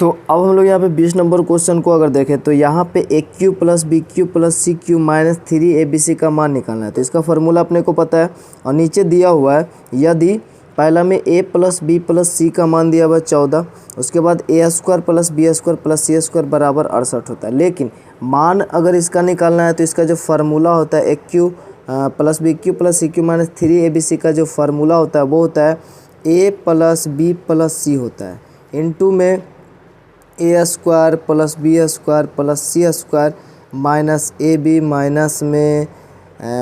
तो अब हम लोग यहाँ पे 20 नंबर क्वेश्चन को अगर देखें तो यहाँ पे a cube plus b cube plus c cube minus 3 ABC का मान निकालना है। तो इसका फार्मूला अपने को पता है और नीचे दिया हुआ है यदि पहला में a plus b plus c का मान दिया हुआ है 14, उसके बाद a square plus B square plus C square बराबर 68 होता है। लेकिन मान अगर इसका निकालना है तो इसका जो फार्मूला होता है a cube plus b cube plus c cube minus 3ABC का जो फार्मूला होता है वो होता है a plus b plus c होता है इनटू में a square plus B square plus C square minus a b minus में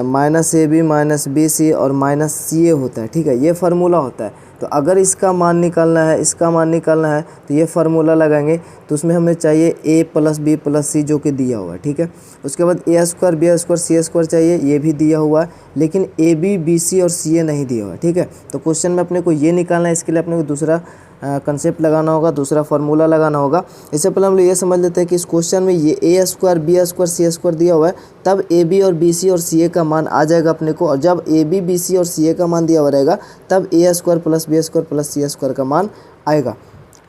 minus a b minus b c और माइनस सी ए होता है। ठीक है, ये फार्मूला होता है। तो अगर इसका मान निकालना है, इसका मान निकालना है तो ये फार्मूला लगाएंगे। तो उसमें हमें चाहिए ए प्लस बी प्लस सी जो कि दिया हुआ है। ठीक है, उसके बाद a square B square C square चाहिए, ये भी दिया हुआ है, लेकिन ए बी बी सी और सी ए नहीं दिया हुआ है। ठीक है, तो क्वेश्चन में अपने को ये निकालना है। इसके लिए अपने को दूसरा कंसेप्ट लगाना होगा, दूसरा फार्मूला लगाना होगा। इससे पहले हम लोग ये समझ लेते हैं कि इस क्वेश्चन में ये ए स्क्वायर बी स्क्वायर सी स्क्वायर दिया हुआ है, तब ए बी और बी सी और सी ए का मान आ जाएगा अपने को। और जब ए बी बी सी और सी ए का मान दिया हुआ रहेगा तब a square plus B square plus C square का मान आएगा।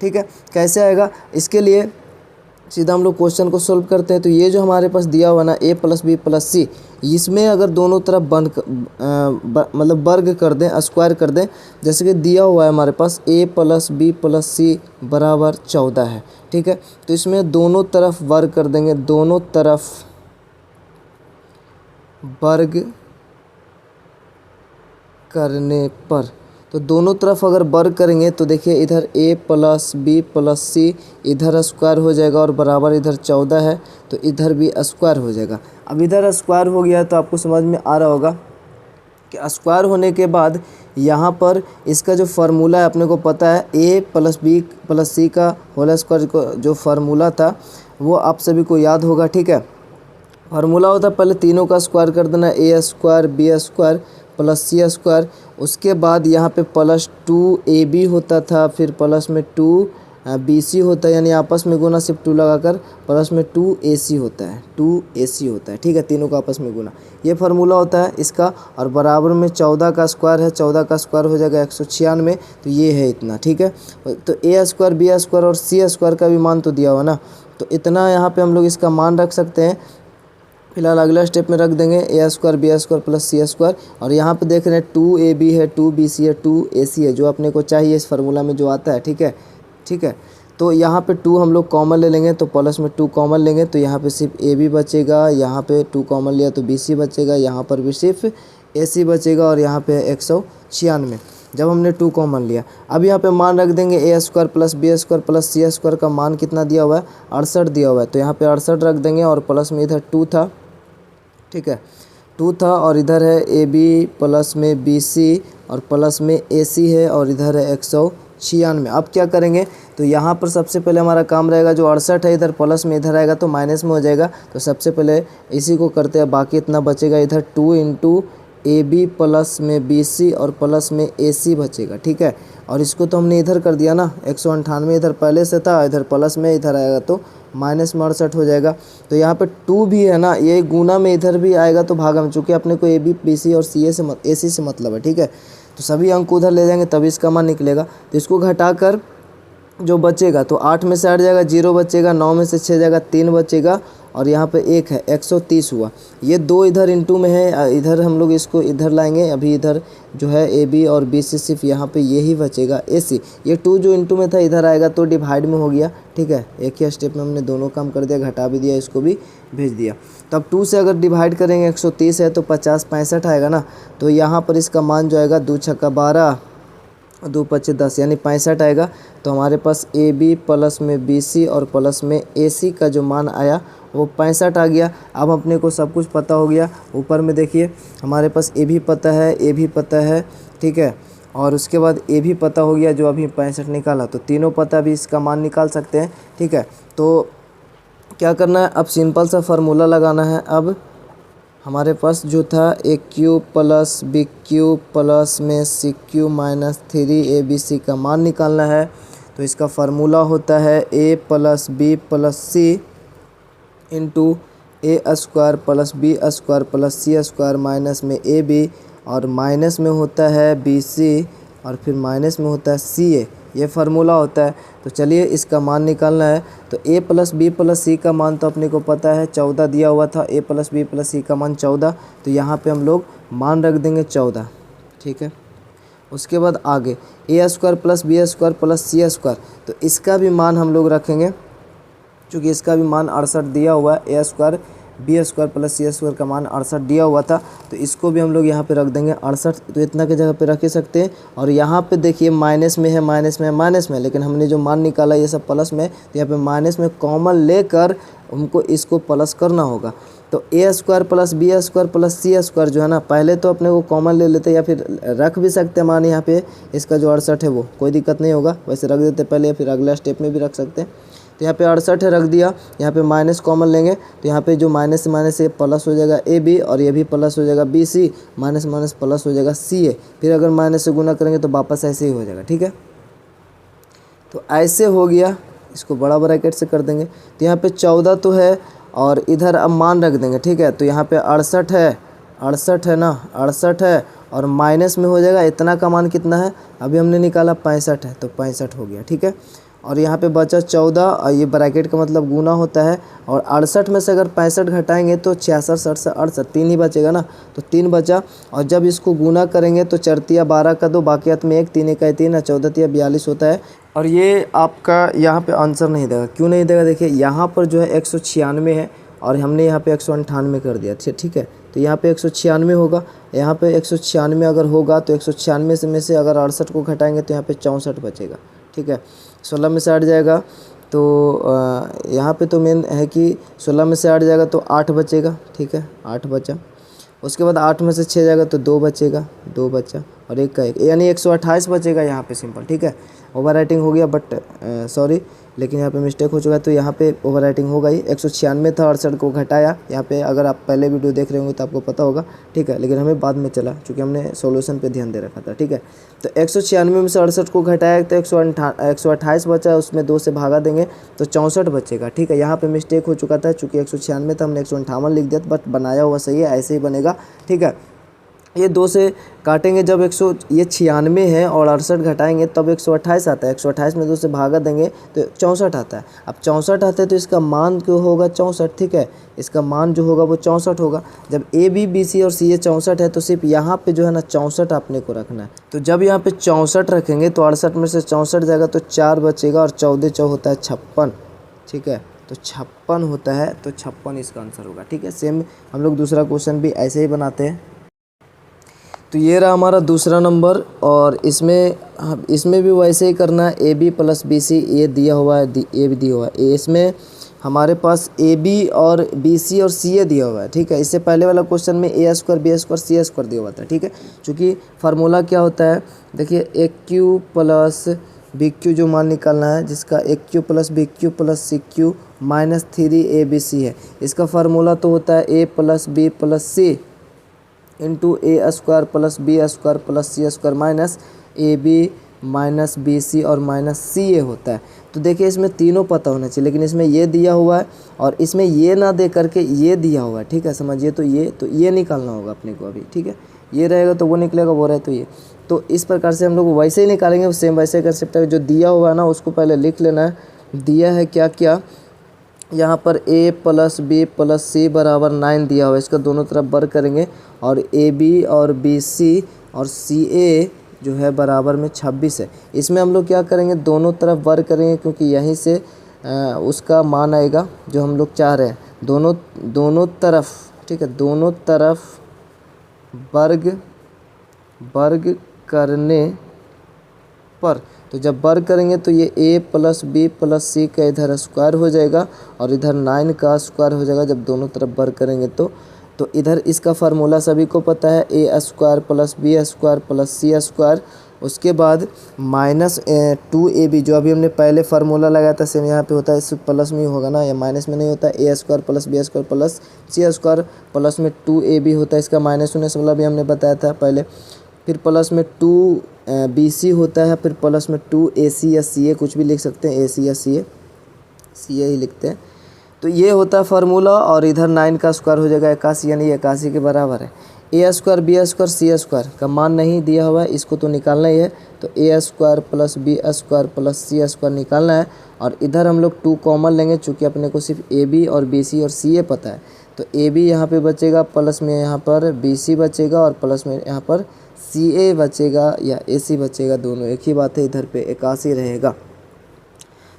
ठीक है, कैसे आएगा? इसके लिए सीधा हम लोग क्वेश्चन को सोल्व करते हैं। तो ये जो हमारे पास दिया हुआ ना ए प्लस बी प्लस सी, इसमें अगर दोनों तरफ मतलब वर्ग कर दें, स्क्वायर कर दें, जैसे कि दिया हुआ है हमारे पास ए प्लस बी प्लस सी बराबर 14 है। ठीक है, तो इसमें दोनों तरफ वर्ग कर देंगे, दोनों तरफ वर्ग करने पर, तो दोनों तरफ अगर वर्ग करेंगे तो देखिए इधर a प्लस बी प्लस सी इधर स्क्वायर हो जाएगा और बराबर इधर 14 है तो इधर भी स्क्वायर हो जाएगा। अब इधर स्क्वायर हो गया तो आपको समझ में आ रहा होगा कि स्क्वायर होने के बाद यहाँ पर इसका जो फार्मूला है अपने को पता है a plus b plus c का होल स्क्वायर को जो फार्मूला था वो आप सभी को याद होगा। ठीक है, फार्मूला होता है पहले तीनों का स्क्वायर कर देना, ए स्क्वायर बी स्क्वायर प्लस सी स्क्वायर, उसके बाद यहाँ पे प्लस 2ab होता था, फिर प्लस में 2bc होता है, यानी आपस में गुना सिर्फ 2 लगाकर प्लस में 2ac होता है, 2ac होता है। ठीक है, तीनों का आपस में गुना, ये फार्मूला होता है इसका। और बराबर में 14 का स्क्वायर है, 14 का स्क्वायर हो जाएगा 196, तो ये है इतना। ठीक है, तो ए स्क्वायर बी स्क्वायर और सी स्क्वायर का भी मान तो दिया हुआ ना, तो इतना यहाँ पर हम लोग इसका मान रख सकते हैं। फिलहाल अगला स्टेप में रख देंगे a square B square plus C square, और यहाँ पे देख रहे हैं 2ab है, 2bc है, 2ac है, जो अपने को चाहिए इस फार्मूला में जो आता है। ठीक है, ठीक है, तो यहाँ पे 2 हम लोग कॉमन ले लेंगे, तो प्लस में 2 कॉमन लेंगे तो यहाँ पे सिर्फ ab बचेगा, यहाँ पे 2 कॉमन लिया तो bc बचेगा, यहाँ पर भी सिर्फ ac बचेगा, और यहाँ पे 196 जब हमने 2 कॉमन लिया। अब यहाँ पे मान रख देंगे a square plus B square plus C square का मान कितना दिया हुआ है, 68 दिया हुआ है, तो यहाँ पे 68 रख देंगे, और प्लस में इधर 2 था। ठीक है, 2 था, और इधर है ए बी प्लस में बी सी और प्लस में ए सी है, और इधर है 196। अब क्या करेंगे, तो यहाँ पर सबसे पहले हमारा काम रहेगा जो 68 है इधर प्लस में इधर आएगा तो माइनस में हो जाएगा, तो सबसे पहले इसी को करते हैं। बाकी इतना बचेगा इधर 2 इंटू ए बी प्लस में बी सी और प्लस में ए सी बचेगा। ठीक है, और इसको तो हमने इधर कर दिया ना, 198 इधर पहले से था, इधर प्लस में इधर आएगा तो माइनस में 68 हो जाएगा। तो यहाँ पे 2 भी है ना, ये गुना में इधर भी आएगा तो भागा में, चूँकि अपने को ए बी बी सी और सी ए से मतलब है। ठीक है, तो सभी अंक उधर ले जाएंगे तभी इसका मान निकलेगा। तो इसको घटाकर जो बचेगा तो 8 में से 8 जाएगा, 0 बचेगा, 9 में से 6 जाएगा, 3 बचेगा, और यहाँ पे 1 है, 130 हुआ। ये 2 इधर इंटू में है, इधर हम लोग इसको इधर लाएंगे। अभी इधर जो है ए बी और बी सी सिर्फ यहाँ पे यही बचेगा, ए सी, ये 2 जो इंटू में था इधर आएगा तो डिवाइड में हो गया। ठीक है, एक ही स्टेप में हमने दोनों काम कर दिया, घटा भी दिया, इसको भी भेज दिया। तब 2 से अगर डिवाइड करेंगे 130 है तो 50 65 आएगा ना, तो यहाँ पर इसका मान जो आएगा 2 छक्का 12 और 2 पच्चे 10 यानी 65 आएगा। तो हमारे पास ए बी प्लस में बी सी और प्लस में ए सी का जो मान आया वो 65 आ गया। अब अपने को सब कुछ पता हो गया। ऊपर में देखिए हमारे पास ए भी पता है, ए भी पता है। ठीक है, और उसके बाद ए भी पता हो गया जो अभी 65 निकाला, तो तीनों पता भी इसका मान निकाल सकते हैं। ठीक है, तो क्या करना है, अब सिंपल सा फार्मूला लगाना है। अब हमारे पास जो था a cube plus b cube plus में सी क्यू माइनस 3abc का मान निकालना है। तो इसका फार्मूला होता है a plus b plus c into a square plus B square plus C square minus में ए बी, और माइनस में होता है बी सी, और फिर माइनस में होता है सी ए। ये फार्मूला होता है। तो चलिए इसका मान निकालना है। तो a plus b plus c का मान तो अपने को पता है 14 दिया हुआ था, a plus b plus c का मान 14। तो यहाँ पे हम लोग मान रख देंगे 14, ठीक है। उसके बाद आगे a square plus B square plus C square, तो इसका भी मान हम लोग रखेंगे, चूँकि इसका भी मान 68 दिया हुआ है। ए स्क्वायर बी स्क्वायर प्लस सी स्क्वायर का मान 68 दिया हुआ था, तो इसको भी हम लोग यहाँ पे रख देंगे 68। तो इतना की जगह पे रख ही सकते हैं। और यहाँ पे देखिए माइनस में है, माइनस में है, माइनस में, लेकिन हमने जो मान निकाला ये सब प्लस में, तो यहाँ पे माइनस में कॉमन लेकर हमको इसको प्लस करना होगा। तो a square plus B square plus C square जो है ना, पहले तो अपने को कॉमन ले लेते या फिर रख भी सकते हैं मान यहाँ पे इसका जो 68 है वो, कोई दिक्कत नहीं होगा, वैसे रख देते पहले या फिर अगला स्टेप में भी रख सकते हैं। तो यहाँ पे 68 है, रख दिया। यहाँ पे माइनस कॉमन लेंगे तो यहाँ पे जो माइनस से माइनस से प्लस हो जाएगा ए बी, और ये भी प्लस हो जाएगा B C, minus minus plus हो जाएगा सी ए। फिर अगर माइनस से गुना करेंगे तो वापस ऐसे ही हो जाएगा, ठीक है। तो ऐसे हो गया, इसको बड़ा ब्रैकेट से कर देंगे। तो यहाँ पे 14 तो है और इधर अब मान रख देंगे, ठीक है। तो यहाँ पे 68 है, 68 है ना, 68 है और माइनस में हो जाएगा इतना का मान कितना है, अभी हमने निकाला 65 है, तो 65 हो गया, ठीक है। और यहाँ पे बचा 14, और ये ब्रैकेट का मतलब गुना होता है। और 68 में से अगर 65 घटाएंगे तो 66, 67, 68, 3 ही बचेगा ना, तो 3 बचा। और जब इसको गुना करेंगे तो 4 12 का 2, बाकियात में 1, 3 1 3 है, 14 42 होता है। और ये आपका यहाँ पे आंसर नहीं देगा, क्यों नहीं देगा, देखिए यहाँ पर जो है 196 है और हमने यहाँ पे 198 कर दिया, ठीक है। तो यहाँ पे 196 होगा, यहाँ पे 196 अगर होगा तो 196 में से अगर 68 को घटाएंगे तो यहाँ पे 64 बचेगा, ठीक है। 16 में से 8 जाएगा तो यहाँ पे तो मेन है कि 16 में से 8 जाएगा तो 8 बचेगा, ठीक है, 8 बचा। उसके बाद 8 में से 6 जाएगा तो 2 बचेगा, 2 बचा, और 1 का 1, यानी 128 बचेगा यहाँ पे, सिंपल, ठीक है। ओवर राइटिंग हो गया, बट सॉरी, लेकिन यहाँ पे मिस्टेक हो चुका है, तो यहाँ पे ओवर राइटिंग होगा ही। 196 था, 68 को घटाया, यहाँ पे अगर आप पहले वीडियो देख रहे होंगे तो आपको पता होगा, ठीक है। लेकिन हमें बाद में चला, क्योंकि हमने सॉल्यूशन पे ध्यान दे रखा था, ठीक है। तो 196 में से 68 को घटाया तो 128 बचा, उसमें 2 से भागा देंगे तो 64 बचेगा, ठीक है। यहाँ पे मिस्टेक हो चुका था, चूँकि 196 था, हमने 158 लिख दिया, बट बनाया हुआ सही है, ऐसे ही बनेगा, ठीक है। ये 2 से काटेंगे जब ये 96 है और 68 घटाएंगे तब 128 आता है, 128 में 2 से भागा देंगे तो 64 आता है। अब 64 आता है तो इसका मान क्यों होगा 64, ठीक है, इसका मान जो होगा वो 64 होगा। जब ए बी बी सी और सी ए 64 है तो सिर्फ यहाँ पे जो है ना 64 आपने को रखना है। तो जब यहाँ पे 64 रखेंगे तो 68 में से 64 जाएगा तो 4 बचेगा, और 14 4 होता है 56, ठीक है। तो 56 होता है, तो 56 इसका आंसर होगा, ठीक है। सेम हम लोग दूसरा क्वेश्चन भी ऐसे ही बनाते हैं। तो ये रहा हमारा दूसरा नंबर, और इसमें भी वैसे ही करना है। A B plus B C ये दिया हुआ है, ए भी दिया हुआ है, इसमें हमारे पास ए बी और बी सी और सी ए दिया हुआ है, ठीक है। इससे पहले वाला क्वेश्चन में a square B square C square दिया हुआ था, ठीक है। चूँकि फार्मूला क्या होता है, देखिए a cube plus b cube जो मान निकालना है, जिसका a cube plus b cube plus c cube minus 3 a b c है, इसका फार्मूला तो होता है a plus b plus c into a square plus B square plus C square minus a b minus b c और minus सी ए होता है। तो देखिए इसमें तीनों पता होना चाहिए, लेकिन इसमें ये दिया हुआ है और इसमें ये ना दे करके ये दिया हुआ है, ठीक है, समझिए। तो ये निकालना होगा अपने को अभी, ठीक है। ये रहेगा तो वो निकलेगा, वो रहे तो ये। तो इस प्रकार से हम लोग वैसे ही निकालेंगे, सेम वैसे कंसेप्ट है। जो दिया हुआ है ना उसको पहले लिख लेना है। दिया है क्या क्या, यहाँ पर a प्लस बी प्लस सी बराबर 9 दिया हुआ है, इसका दोनों तरफ वर्ग करेंगे, और ए बी और बी सी और सी ए जो है बराबर में 26 है। इसमें हम लोग क्या करेंगे, दोनों तरफ वर्ग करेंगे, क्योंकि यहीं से उसका मान आएगा जो हम लोग चाह रहे हैं। दोनों तरफ, ठीक है, दोनों तरफ वर्ग करने पर, तो जब वर्ग करेंगे तो ये a plus b plus c का इधर स्क्वायर हो जाएगा और इधर 9 का स्क्वायर हो जाएगा जब दोनों तरफ वर्ग करेंगे तो इधर इसका फार्मूला सभी को पता है, a square plus B square plus C square. उसके बाद माइनस 2ab जो अभी हमने पहले फार्मूला लगाया था, सेम यहाँ पे होता है, इस प्लस में ही होगा ना, या माइनस में नहीं होता है। a square plus B square plus C square plus में 2ab होता है, इसका माइनस होने से वाला भी हमने बताया था पहले। फिर प्लस में 2bc होता है, फिर प्लस में 2ac या ca कुछ भी लिख सकते हैं, ac या ca ही लिखते हैं। तो ये होता है फार्मूला, और इधर 9 का स्क्वायर हो जाएगा 81, यानी 81 के बराबर है। ए स्क्वायर बी स्क्वायर सी स्क्वायर का मान नहीं दिया हुआ है, इसको तो निकालना ही है। तो a square plus B square plus C square निकालना है। और इधर हम लोग 2 कॉमन लेंगे, चूँकि अपने को सिर्फ ए बी और बी सी और सी ए पता है। तो ए बी यहाँ पे बचेगा, प्लस में यहाँ पर बी सी बचेगा और प्लस में यहाँ पर सी ए बचेगा या ए सी बचेगा, दोनों एक ही बात है। इधर पे 81 रहेगा।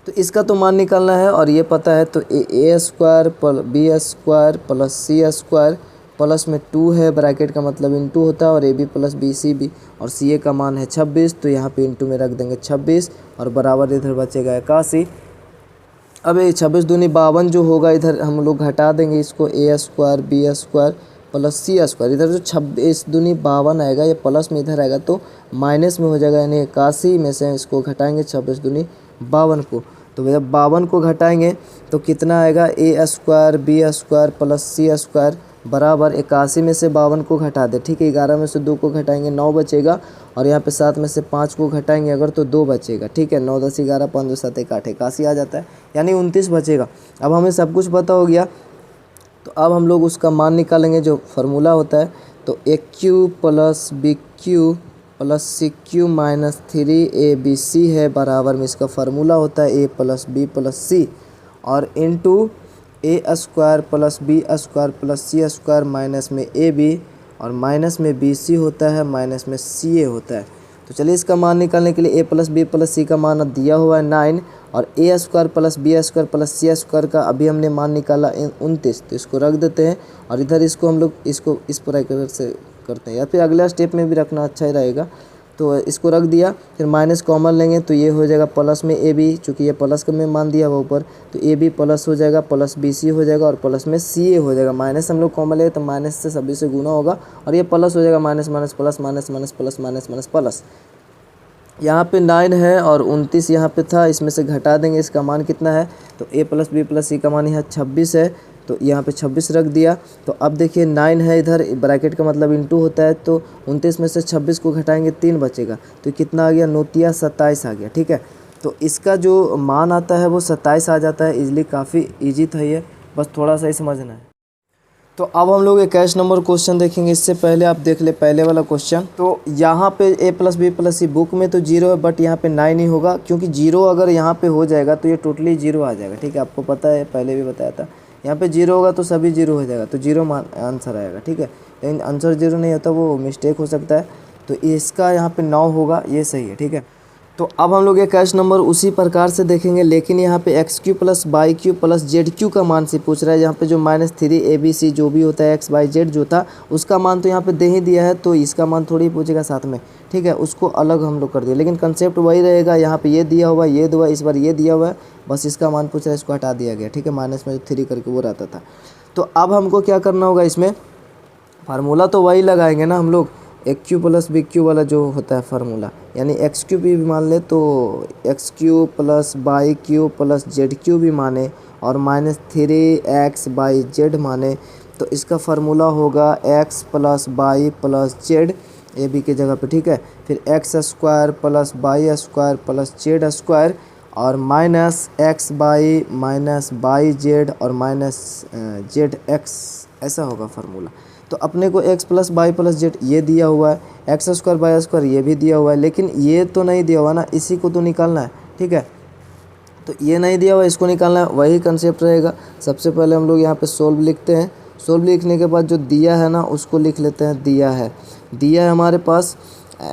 तो इसका तो मान निकालना है और ये पता है। तो a square B square plus C square plus में 2 है, ब्रैकेट का मतलब इंटू होता है, और A B plus B C B और सी ए का मान है 26। तो यहाँ पे इंटू में रख देंगे 26 और बराबर इधर बचेगा 81। अब ये 26 दूनी 52 जो होगा, इधर हम लोग घटा देंगे इसको, ए स्क्वायर बी स्क्वायर प्लस सी स्क्वायर। इधर जो 26 दूनी 52 आएगा, ये प्लस में इधर आएगा तो माइनस में हो जाएगा, यानी 81 में से इसको घटाएंगे 26 दूनी 52 को। तो भैया 52 को घटाएंगे तो कितना आएगा, ए स्क्वायर बी स्क्वायर प्लस सी स्क्वायर बराबर 81 में से 52 को घटा दे, ठीक है। 11 में से 2 को घटाएंगे 9 बचेगा, और यहाँ पे 7 में से 5 को घटाएंगे अगर तो 2 बचेगा, ठीक है। 9 10 11 5 2 7 1 8 81 आ जाता है, यानी 29 बचेगा। अब हमें सब कुछ पता हो गया, तो अब हम लोग उसका मान निकालेंगे, जो फार्मूला होता है। तो a cube plus b cube plus c cube minus 3abc है, बराबर में इसका फार्मूला होता है a plus b plus c और into a square plus B square plus C square minus में ए बी और माइनस में बी सी होता है, माइनस में सी ए होता है। तो चलिए इसका मान निकालने के लिए a plus b plus c का मान दिया हुआ है 9 और a square plus B square plus C square का अभी हमने मान निकाला 29। तो इसको रख देते हैं और इधर इसको हम लोग इसको इस प्रकार से करते हैं, या फिर अगला स्टेप में भी रखना अच्छा ही रहेगा। तो इसको रख दिया, फिर माइनस कॉमन लेंगे तो ये हो जाएगा प्लस में ए बी, चूँकि ये प्लस का में मान दिया हुआ ऊपर, तो ए बी प्लस हो जाएगा, प्लस बी सी हो जाएगा और प्लस में सी ए हो जाएगा। माइनस हम लोग कॉमन लेंगे तो माइनस से सभी से गुना होगा और ये प्लस हो जाएगा, minus minus plus minus minus plus minus minus plus. यहाँ पे 9 है और 29 यहाँ पे था, इसमें से घटा देंगे, इसका मान कितना है। तो ए प्लस बी प्लस सी का मान यहाँ 26 है, तो यहाँ पे 26 रख दिया। तो अब देखिए 9 है, इधर ब्रैकेट का मतलब इंटू होता है, तो 29 में से 26 को घटाएंगे 3 बचेगा, तो कितना आ गया, 9 27 आ गया, ठीक है। तो इसका जो मान आता है वो 27 आ जाता है इजली, काफ़ी ईजी था ये, बस थोड़ा सा ही समझना है। तो अब हम लोग एक कैश नंबर क्वेश्चन देखेंगे। इससे पहले आप देख ले पहले वाला क्वेश्चन। तो यहाँ पे ए प्लस बी प्लस सी बुक में तो 0 है, बट यहाँ पे 9 ही होगा, क्योंकि 0 अगर यहाँ पे हो जाएगा तो ये टोटली 0 आ जाएगा, ठीक है। आपको पता है, पहले भी बताया था, यहाँ पे 0 होगा तो सभी 0 हो जाएगा, तो 0 आंसर आएगा, ठीक है। लेकिन आंसर 0 नहीं होता, वो मिस्टेक हो सकता है। तो इसका यहाँ पे 9 होगा, ये सही है, ठीक है। तो अब हम लोग ये कैश नंबर उसी प्रकार से देखेंगे, लेकिन यहाँ पे X cube plus Y cube plus Z cube का मान से पूछ रहा है। यहाँ पे जो -3abc जो भी होता है एक्स वाई जेड जो था, उसका मान तो यहाँ पे दे ही दिया है, तो इसका मान थोड़ी पूछेगा साथ में, ठीक है। उसको अलग हम लोग कर दिया, लेकिन कंसेप्ट वही रहेगा। यहाँ पे ये दिया हुआ है, ये हुआ, इस बार ये दिया हुआ है, बस इसका मान पूछ रहा है, इसको हटा दिया गया, ठीक है। माइनस में 3 करके वो रहता था। तो अब हमको क्या करना होगा, इसमें फार्मूला तो वही लगाएंगे ना हम लोग, एक क्यू प्लस बी क्यू वाला जो होता है फार्मूला, यानी एक्स क्यू भी मान ले तो X cube plus Y cube plus Z cube भी माने और -3x/z माने, तो इसका फार्मूला होगा X plus Y plus Z A B की जगह पे, ठीक है। फिर X square plus Y square plus Z square और -x/- -y/z और -z/x, ऐसा होगा फार्मूला। तो अपने को x plus Y plus Z ये दिया हुआ है, एक्स स्क्वायर वाई स्क्वायर ये भी दिया हुआ है, लेकिन ये तो नहीं दिया हुआ ना, इसी को तो निकालना है, ठीक है। तो ये नहीं दिया हुआ, इसको निकालना है, वही कंसेप्ट रहेगा। सबसे पहले हम लोग यहाँ पे सोल्व लिखते हैं, सोल्व लिखने के बाद जो दिया है ना उसको लिख लेते हैं। दिया है हमारे पास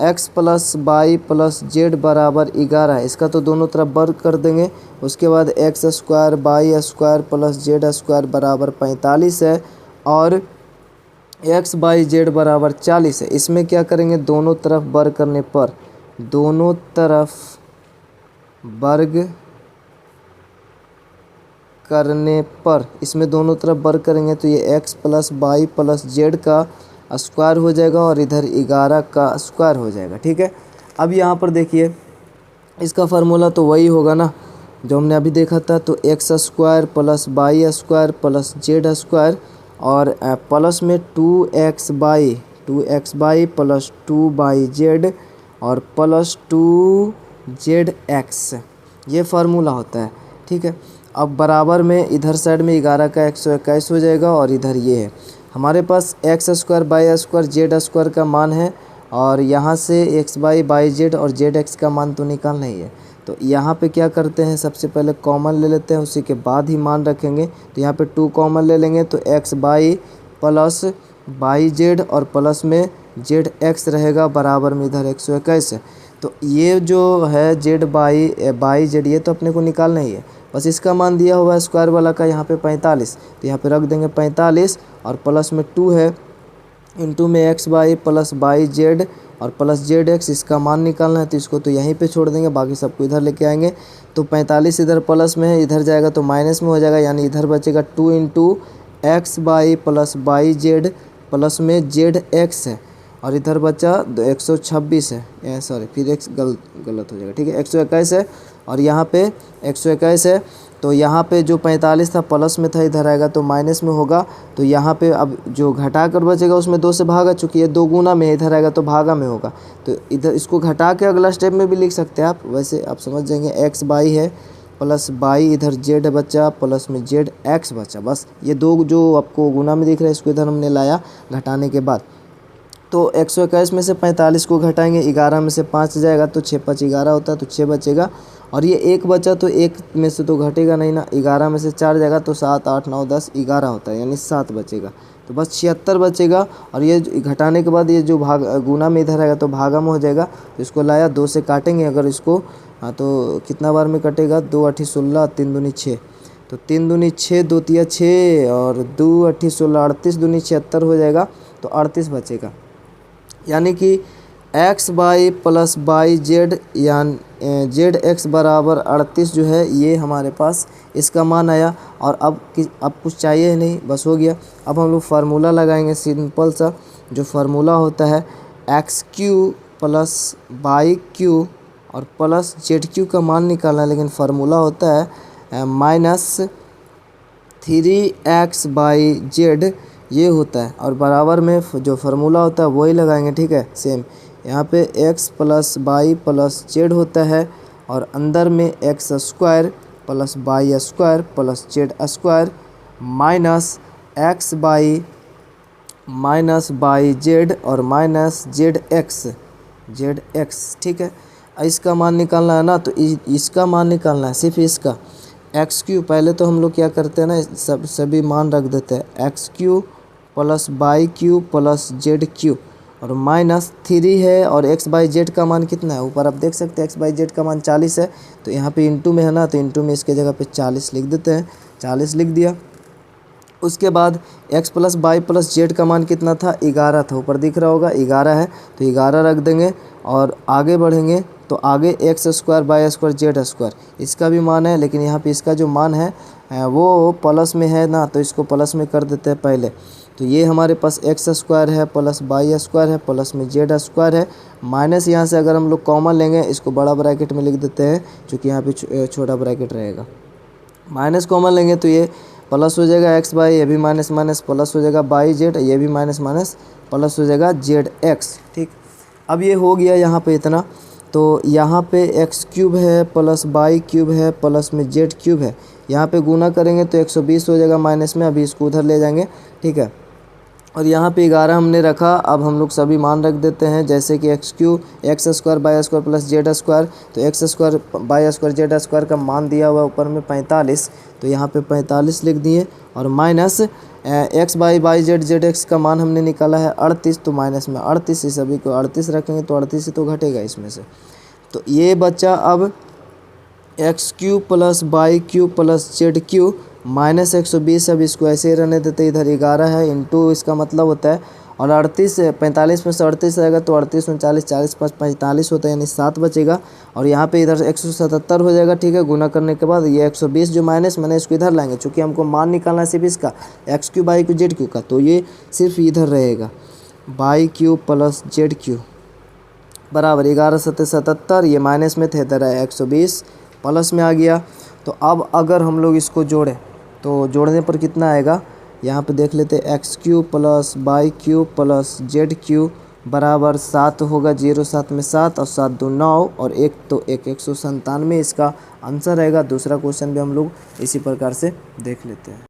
x plus Y plus Z बराबर 11 है, इसका तो दोनों तरफ वर्ग कर देंगे। उसके बाद X square Y square plus Z square बराबर 45 है और x/z बराबर 40 है। इसमें क्या करेंगे, दोनों तरफ वर्ग करने पर, दोनों तरफ वर्ग करने पर, इसमें दोनों तरफ वर्ग करेंगे तो ये x plus Y plus Z का स्क्वायर हो जाएगा और इधर 11 का स्क्वायर हो जाएगा, ठीक है। अब यहाँ पर देखिए, इसका फार्मूला तो वही होगा ना जो हमने अभी देखा था। तो x square plus Y square plus Z square और प्लस में 2x/2 प्लस 2/z और प्लस 2zx, ये फार्मूला होता है, ठीक है। अब बराबर में इधर साइड में 11 का 121 हो जाएगा और इधर ये है, हमारे पास x square y square z square का मान है और यहाँ से एक्स बाई जेड और जेड एक्स का मान तो निकालना ही है। तो यहाँ पे क्या करते हैं, सबसे पहले कॉमन ले लेते हैं, उसी के बाद ही मान रखेंगे। तो यहाँ पे 2 कॉमन ले लेंगे तो x by plus by z और प्लस में जेड एक्स रहेगा बराबर में इधर 121 है। तो ये जो है जेड बाई जेड ये तो अपने को निकालना ही है, बस इसका मान दिया हुआ है स्क्वायर वाला का यहाँ पे 45। तो यहाँ पे रख देंगे 45 और प्लस में 2 है इंटू में x by plus by z और प्लस जेड एक्स, इसका मान निकालना है। तो इसको तो यहीं पे छोड़ देंगे, बाकी सबको इधर लेके आएंगे। तो 45 इधर प्लस में है, इधर जाएगा तो माइनस में हो जाएगा, यानी इधर बचेगा 2 into x by plus by Z plus में जेड एक्स है और इधर बचा 126 है, सॉरी फिर एक्स गलत हो जाएगा, ठीक है 121 है और यहाँ पे 121 है। तो यहाँ पे जो 45 था प्लस में था, इधर आएगा तो माइनस में होगा। तो यहाँ पे अब जो घटा कर बचेगा उसमें 2 से भागा, चूँकि ये 2 गुना में, इधर आएगा तो भागा में होगा। तो इधर इसको घटा के अगला स्टेप में भी लिख सकते हैं आप, वैसे आप समझ जाएंगे। एक्स बाई है प्लस बाई, इधर जेड बचा प्लस में जेड एक्स बचा, बस ये 2 जो आपको गुना में दिख रहा है इसको इधर हमने लाया घटाने के बाद। तो 121 में से 45 को घटाएंगे, 11 में से 5 जाएगा तो 6 5 11 होता है, तो 6 बचेगा। और ये 1 बचा तो 1 में से तो घटेगा नहीं ना, 11 में से 4 जाएगा तो 7 8 9 10 11 होता है, यानी 7 बचेगा। तो बस 76 बचेगा। और ये घटाने के बाद ये जो भाग गुना में इधर आएगा तो भागा में हो जाएगा। तो इसको लाया 2 से काटेंगे अगर इसको, हाँ तो कितना बार में कटेगा, 2 8 16 3 दूनी 6, तो 3 दूनी 6 2 तिया 6 और 2 8 16 38 दूनी 76 हो जाएगा, तो 38 बचेगा। यानी कि x by plus by Z यानी जेड एक्स बराबर 38 जो है ये हमारे पास इसका मान आया। और अब कुछ चाहिए नहीं, बस हो गया। अब हम लोग फार्मूला लगाएंगे सिंपल सा, जो फार्मूला होता है x cube plus y Q और प्लस जेड क्यू का मान निकालना है, लेकिन फार्मूला होता है -3x बाई जेड ये होता है। और बराबर में जो फार्मूला होता है वही लगाएंगे, ठीक है सेम। यहाँ पे x plus y plus Z होता है और अंदर में x square plus y square plus Z square minus x y minus y z और माइनस जेड एक्स, ठीक है। इसका मान निकालना है ना, तो इसका मान निकालना है, सिर्फ इसका एक्स क्यू। पहले तो हम लोग क्या करते हैं ना, सभी मान रख देते हैं, x cube plus y cube plus Z Q और -3 है। और एक्स बाई जेड का मान कितना है, ऊपर आप देख सकते हैं एक्स बाई जेड का मान 40 है। तो यहाँ पे इंटू में है ना, तो इंटू में इसके जगह पे 40 लिख देते हैं, 40 लिख दिया। उसके बाद x plus y plus Z का मान कितना था, 11 था, ऊपर दिख रहा होगा 11 है, तो 11 रख देंगे। और आगे बढ़ेंगे तो आगे x square y square z square इसका भी मान है, लेकिन यहाँ पे इसका जो मान है वो प्लस में है ना, तो इसको प्लस में कर देते हैं पहले। तो ये हमारे पास एक्स स्क्वायर है प्लस बाई स्क्वायर है प्लस में जेड स्क्वायर है, माइनस यहाँ से अगर हम लोग कॉमन लेंगे इसको बड़ा ब्रैकेट में लिख देते हैं, क्योंकि यहाँ पे छोटा ब्रैकेट रहेगा। माइनस कॉमन लेंगे तो ये प्लस हो जाएगा एक्स बाई, ये भी माइनस माइनस प्लस हो जाएगा बाई जेड, ये भी माइनस माइनस प्लस हो जाएगा जेड एक्स, ठीक। अब ये हो गया यहाँ पे इतना। तो यहाँ पे एक्स क्यूब है प्लस बाई क्यूब है प्लस में जेड क्यूब है, यहाँ पे गुना करेंगे तो 120 हो जाएगा माइनस में, अभी इसको उधर ले जाएंगे, ठीक है। और यहाँ पे 11 हमने रखा। अब हम लोग सभी मान रख देते हैं, जैसे कि x square y square plus Z square, तो x square y square z square का मान दिया हुआ है ऊपर में 45, तो यहाँ पे 45 लिख दिए। और minus x y Z x का मान हमने निकाला है 38, तो माइनस में 38, इस सभी को 38 रखेंगे तो 38 से तो घटेगा इसमें से। तो ये बच्चा अब x cube plus y cube plus Z cube minus 120, अब इसको ऐसे ही रहने देते, इधर 11 है इंटू इसका मतलब होता है। और 38 45 में से 38 आएगा तो 38 39 40 5 45 होता है, यानी 7 बचेगा। और यहाँ पे इधर 177 हो जाएगा, ठीक है। गुना करने के बाद ये 120 जो माइनस मैंने इसको इधर लाएंगे, चूँकि हमको मान निकालना है सिर्फ इसका x Q by Q Z cube का, तो ये सिर्फ इधर रहेगा by cube plus Z Q बराबर 11 7 77, ये माइनस में थे, इधर है 120 प्लस में आ गया। तो अब अगर हम लोग इसको जोड़ें तो जोड़ने पर कितना आएगा, यहाँ पे देख लेते हैं, x cube plus y cube plus Z Q बराबर 7 होगा, 0 7 में 7 और 7 2 9 और 1 तो 197 इसका आंसर रहेगा। दूसरा क्वेश्चन भी हम लोग इसी प्रकार से देख लेते हैं।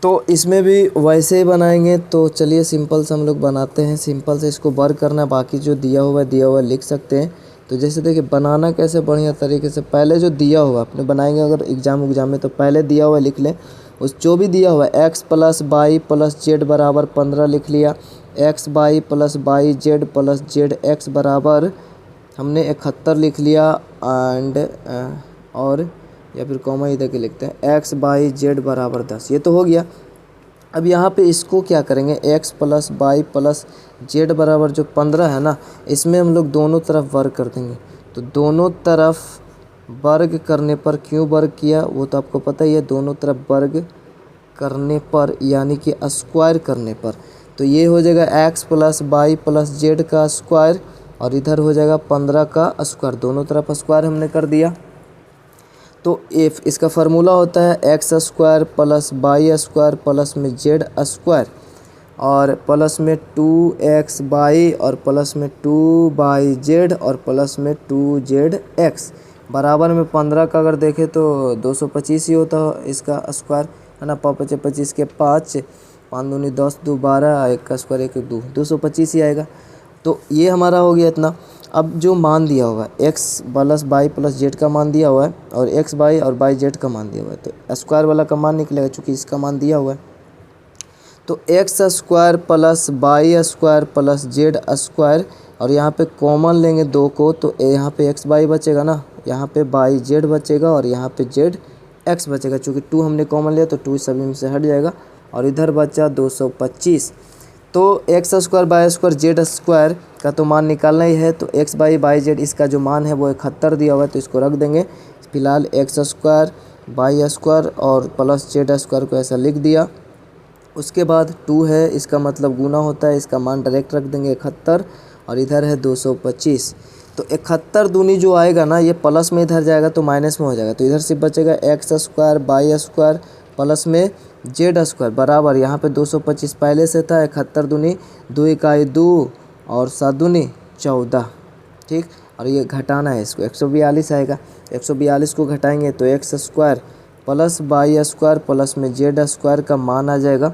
तो इसमें भी वैसे ही बनाएंगे। तो चलिए सिंपल से हम लोग बनाते हैं। सिंपल से इसको वर्क करना है, बाकी जो दिया हुआ है लिख सकते हैं। तो जैसे देखिए बनाना कैसे बढ़िया तरीके से, पहले जो दिया हुआ अपने बनाएंगे अगर एग्जाम में, तो पहले दिया हुआ लिख लें। उस जो भी दिया हुआ है x plus y plus Z बराबर 15 लिख लिया, x by plus by Z plus Z x बराबर हमने 71 लिख लिया। एंड और या फिर कॉमा इधर के लिखते हैं x बाई जेड बराबर 10, ये तो हो गया। अब यहाँ पे इसको क्या करेंगे, x plus y plus Z बराबर जो 15 है ना, इसमें हम लोग दोनों तरफ वर्ग कर देंगे। तो दोनों तरफ वर्ग करने पर, क्यों वर्ग किया वो तो आपको पता ही है, दोनों तरफ वर्ग करने पर यानी कि स्क्वायर करने पर, तो ये हो जाएगा x plus y plus Z का स्क्वायर और इधर हो जाएगा 15 का स्क्वायर। दोनों तरफ स्क्वायर हमने कर दिया। तो एफ इसका फार्मूला होता है x square plus y square plus में जेड स्क्वायर और प्लस में 2x बाई और प्लस में 2 बाई जेड और प्लस में 2zx बराबर में 15 का अगर देखें तो 225 ही होता है इसका स्क्वायर, है ना। 5 × 25 के 5, 5 दूनी 10, 2 12, 1 का स्क्वायर 1 2, 225 ही आएगा। तो ये हमारा हो गया इतना। अब जो मान दिया हुआ है x plus y plus Z का मान दिया हुआ है और x बाई और बाई जेड का मान दिया हुआ है, तो स्क्वायर वाला का मान निकलेगा चूँकि इसका मान दिया हुआ है। तो x square plus y square plus Z square और यहाँ पे कॉमन लेंगे 2 को, तो यहाँ पे एक्स बाई बचेगा ना, यहाँ पे बाई जेड बचेगा और यहाँ पे जेड एक्स बचेगा। चूँकि 2 हमने कॉमन लिया तो 2 सभी में से हट जाएगा और इधर बचा 225। तो x square y square z square का तो मान निकालना ही है। तो एक्स बाई जेड इसका जो मान है वो 71 दिया हुआ है, तो इसको रख देंगे। फिलहाल एक्स स्क्वायर बाई स्क्वायर और प्लस जेड स्क्वायर को ऐसा लिख दिया। उसके बाद 2 है, इसका मतलब गुना होता है, इसका मान डायरेक्ट रख देंगे 71 और इधर है 225। तो 71 दूनी जो आएगा ना, ये प्लस में इधर जाएगा तो माइनस में हो जाएगा। तो इधर से बचेगा x square y square plus में जेड स्क्वायर बराबर, यहाँ पे 225 पहले से था, 71 दूनी 2 इकाई 2 और 7 दूनी 14, ठीक। और ये घटाना है इसको, 142 आएगा। 142 को घटाएंगे तो x square plus y square plus में जेड स्क्वायर का मान आ जाएगा।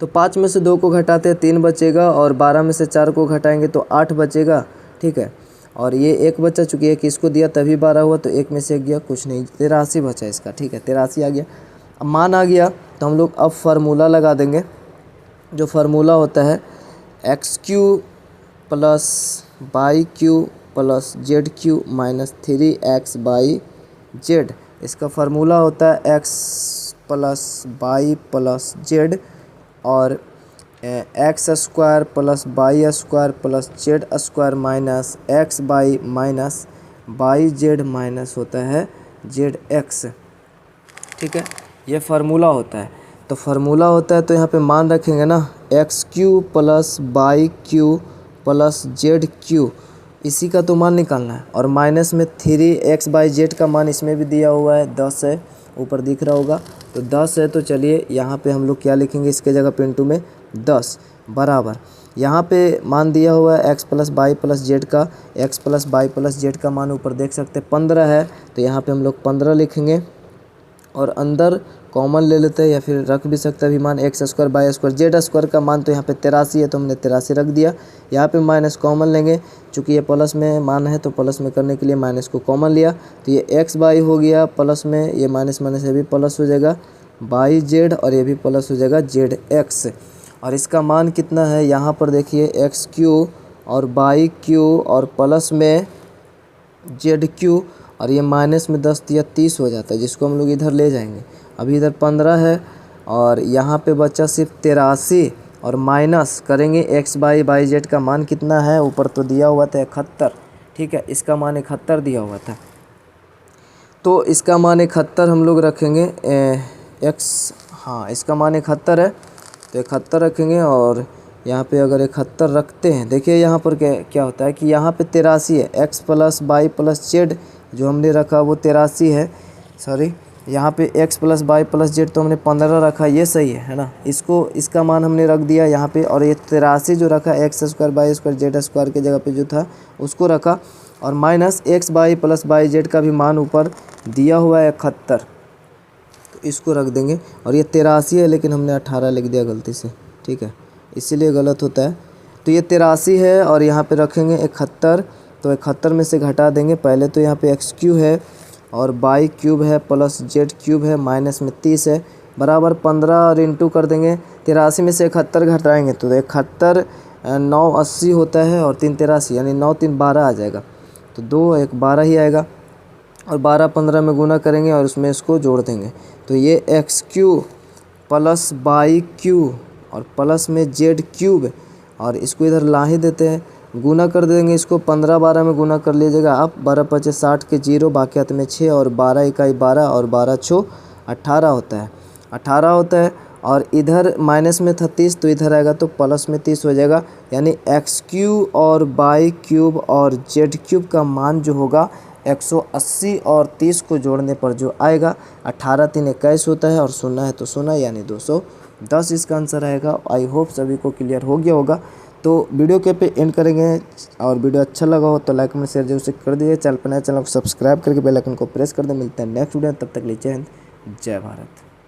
तो 5 में से 2 को घटाते हैं 3 बचेगा और 12 में से 4 को घटाएंगे तो 8 बचेगा, ठीक है। और ये 1 बचा, चूँकि 1 इसको दिया तभी 12 हुआ, तो 1 में से 1 गया, कुछ नहीं, 83 बचा इसका, ठीक है। 83 आ गया। अब मान आ गया तो हम लोग अब फार्मूला लगा देंगे। जो फार्मूला होता है x cube plus y cube plus Z cube minus 3x y z, इसका फार्मूला होता है x plus y plus z और x square plus y square plus Z square minus x y minus y z minus होता है Z x, ठीक है। ये formula होता है। तो फार्मूला होता है तो यहाँ पे मान रखेंगे ना, x cube plus y cube plus Z Q, इसी का तो मान निकालना है। और माइनस में 3x बाई जेड का मान इसमें भी दिया हुआ है, 10 है, ऊपर दिख रहा होगा, तो 10 है। तो चलिए यहाँ पे हम लोग क्या लिखेंगे, इसके जगह पे इंटू में 10 बराबर, यहाँ पे मान दिया हुआ है x plus y plus Z का, x plus y plus Z का मान ऊपर देख सकते हैं 15 है, तो यहाँ पे हम लोग 15 लिखेंगे और अंदर कॉमन ले लेते हैं या फिर रख भी सकते हैं मान x square y square z square का मान तो यहाँ पे 83 है, तो हमने 83 रख दिया। यहाँ पे माइनस कॉमन लेंगे, चूँकि ये प्लस में मान है तो प्लस में करने के लिए माइनस को कॉमन लिया, तो ये एक्स बाई हो गया प्लस में, ये माइनस माइनस ये भी प्लस हो जाएगा बाई जेड और ये भी प्लस हो जाएगा जेड एक्स। और इसका मान कितना है, यहाँ पर देखिए एक्स क्यू और बाई क्यू और प्लस में जेड क्यू और ये माइनस में 10 दिया 30 हो जाता है, जिसको हम लोग इधर ले जाएंगे। अभी इधर 15 है और यहाँ पे बचा सिर्फ 83 और माइनस करेंगे एक्स बाई जेड का मान कितना है, ऊपर तो दिया हुआ था 71, ठीक है। इसका मान 71 दिया हुआ था, तो इसका मान 71 हम लोग रखेंगे एक्स, हाँ इसका मान 71 है तो 71 रखेंगे। और यहाँ पे अगर 71 रखते हैं, देखिए यहाँ पर क्या होता है कि यहाँ पे 83 है, x plus y plus Z जो हमने रखा वो 83 है, सॉरी यहाँ पे x plus y plus Z तो हमने 15 रखा, ये सही है ना। इसको इसका मान हमने रख दिया यहाँ पे, और ये 83 जो रखा x square y square z square के जगह पे जो था उसको रखा, और minus x by plus by Z का भी मान ऊपर दिया हुआ है 71, तो तो इसको रख देंगे। और ये 83 है लेकिन हमने 18 लिख दिया गलती से, ठीक है, इसीलिए गलत होता है। तो ये 83 है और यहाँ पे रखेंगे 71, तो 71 में से घटा देंगे। पहले तो यहाँ पे एक्स क्यू है और वाई क्यूब है प्लस जेड क्यूब है, माइनस में 30 है, बराबर 15 और इंटू कर देंगे। 83 में से 71 घटाएंगे तो 71 9 80 होता है और 3 83, यानी 9 3 12 आ जाएगा। तो 2 1 12 ही आएगा और 12 15 में गुना करेंगे और उसमें इसको जोड़ देंगे। तो ये X cube plus Y cube और प्लस में जेड क्यूब, और इसको इधर ला ही देते हैं, गुना कर देंगे इसको। 15 12 में गुना कर लीजिएगा आप, 12 5 60 के 0, बाकी हाथ में 6 और 12 इकाई 12 और 12 6 18 होता है, 18 होता है। और इधर माइनस में था 30 तो इधर आएगा तो प्लस में 30 हो जाएगा, यानी एक्स क्यू और वाई क्यूब और जेड क्यूब का मान जो होगा 180 और 30 को जोड़ने पर जो आएगा 18 3 21 होता है, और 0 है तो 0 यानी 210 इसका आंसर आएगा। आई होप सभी को क्लियर हो गया होगा। तो वीडियो के पे एंड करेंगे, और वीडियो अच्छा लगा हो तो लाइक में शेयर जरूर से कर दीजिए। चैनल पर नए चैनल को सब्सक्राइब करके बेल आइकन को प्रेस कर दे। मिलते हैं नेक्स्ट वीडियो, तब तक के लिए जय हिंद जय भारत।